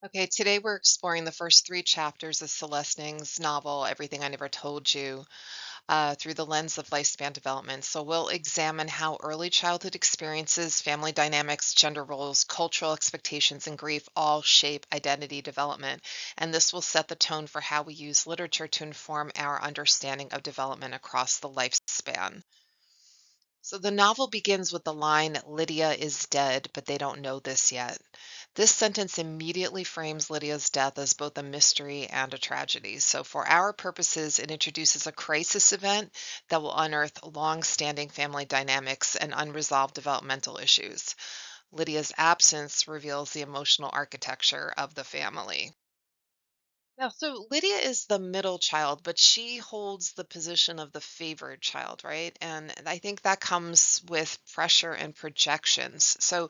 Okay, today we're exploring the first three chapters of Celeste Ng's novel, Everything I Never Told You, through the lens of lifespan development. So we'll examine how early childhood experiences, family dynamics, gender roles, cultural expectations, and grief all shape identity development. And this will set the tone for how we use literature to inform our understanding of development across the lifespan. So the novel begins with the line, Lydia is dead, but they don't know this yet. This sentence immediately frames Lydia's death as both a mystery and a tragedy. So, for our purposes, it introduces a crisis event that will unearth long standing family dynamics and unresolved developmental issues. Lydia's absence reveals the emotional architecture of the family. Yeah, so Lydia is the middle child, but she holds the position of the favored child, right? And I think that comes with pressure and projections. So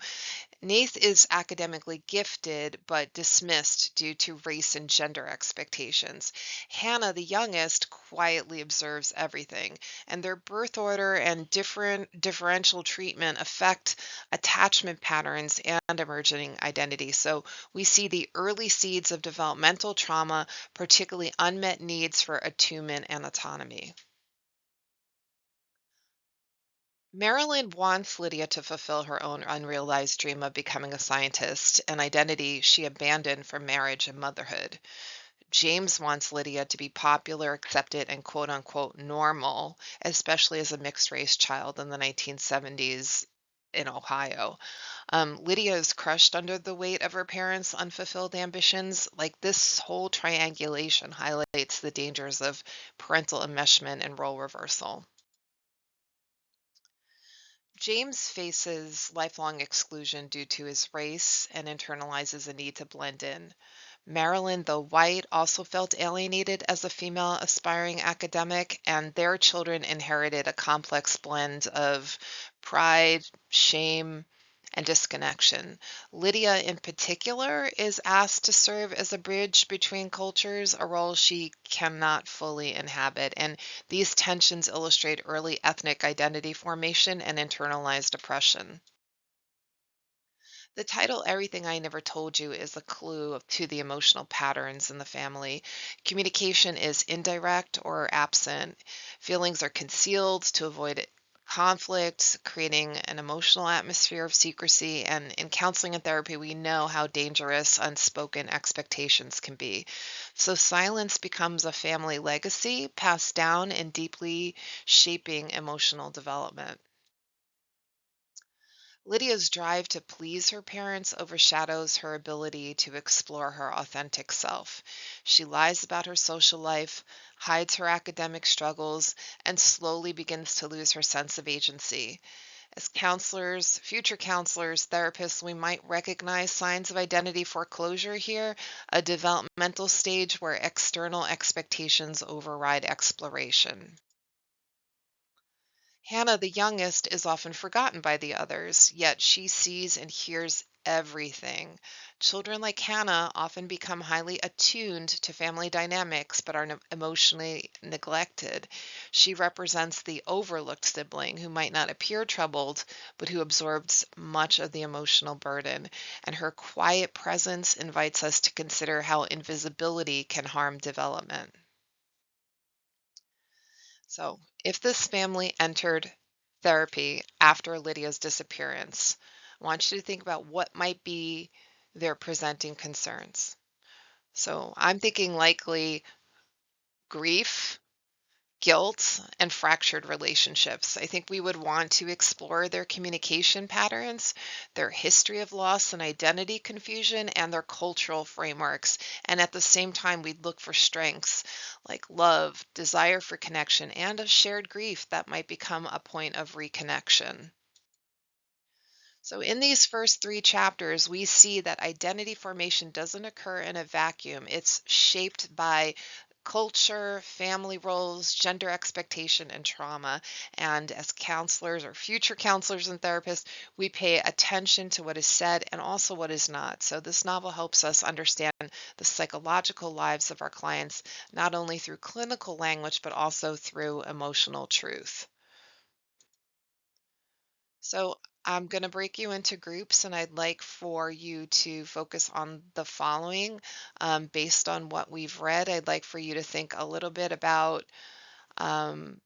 Nath is academically gifted but dismissed due to race and gender expectations. Hannah, the youngest, quietly observes everything, and their birth order and different differential treatment affect attachment patterns and emerging identity. So we see the early seeds of developmental trauma, particularly unmet needs for attunement and autonomy. Marilyn wants Lydia to fulfill her own unrealized dream of becoming a scientist, an identity she abandoned for marriage and motherhood. James wants Lydia to be popular, accepted, and quote unquote normal, especially as a mixed race child in the 1970s in Ohio. Lydia is crushed under the weight of her parents' unfulfilled ambitions. Like this whole triangulation highlights the dangers of parental enmeshment and role reversal. James faces lifelong exclusion due to his race and internalizes a need to blend in. Marilyn, though white, also felt alienated as a female aspiring academic, and their children inherited a complex blend of pride, shame, and disconnection. Lydia, in particular, is asked to serve as a bridge between cultures, a role she cannot fully inhabit. And these tensions illustrate early ethnic identity formation and internalized oppression. The title, Everything I Never Told You, is a clue to the emotional patterns in the family. Communication is indirect or absent. Feelings are concealed to avoid conflict, creating an emotional atmosphere of secrecy. And in counseling and therapy, we know how dangerous unspoken expectations can be. So silence becomes a family legacy passed down and deeply shaping emotional development. Lydia's drive to please her parents overshadows her ability to explore her authentic self. She lies about her social life, hides her academic struggles, and slowly begins to lose her sense of agency. As counselors, future counselors, therapists, we might recognize signs of identity foreclosure here, a developmental stage where external expectations override exploration. Hannah, the youngest, is often forgotten by the others, yet she sees and hears everything. Children like Hannah often become highly attuned to family dynamics but are emotionally neglected. She represents the overlooked sibling who might not appear troubled, but who absorbs much of the emotional burden. And her quiet presence invites us to consider how invisibility can harm development. So, if this family entered therapy after Lydia's disappearance, I want you to think about what might be their presenting concerns. So, I'm thinking likely grief, guilt, and fractured relationships. I think we would want to explore their communication patterns, their history of loss and identity confusion, and their cultural frameworks. And at the same time, we'd look for strengths like love, desire for connection, and a shared grief that might become a point of reconnection. So, in these first three chapters, we see that identity formation doesn't occur in a vacuum. It's shaped by culture, family roles, gender expectation, and trauma. And as counselors or future counselors and therapists, we pay attention to what is said and also what is not. So, this novel helps us understand the psychological lives of our clients, not only through clinical language, but also through emotional truth. So, I'm going to break you into groups, and I'd like for you to focus on the following. Based on what we've read, I'd like for you to think a little bit about um,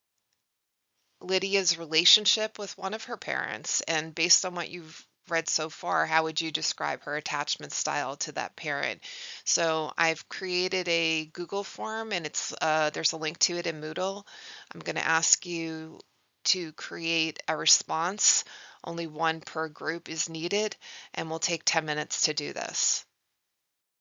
Lydia's relationship with one of her parents. And based on what you've read so far, how would you describe her attachment style to that parent? So I've created a Google form, and there's a link to it in Moodle. I'm going to ask you to create a response. Only one per group is needed, and we'll take 10 minutes to do this.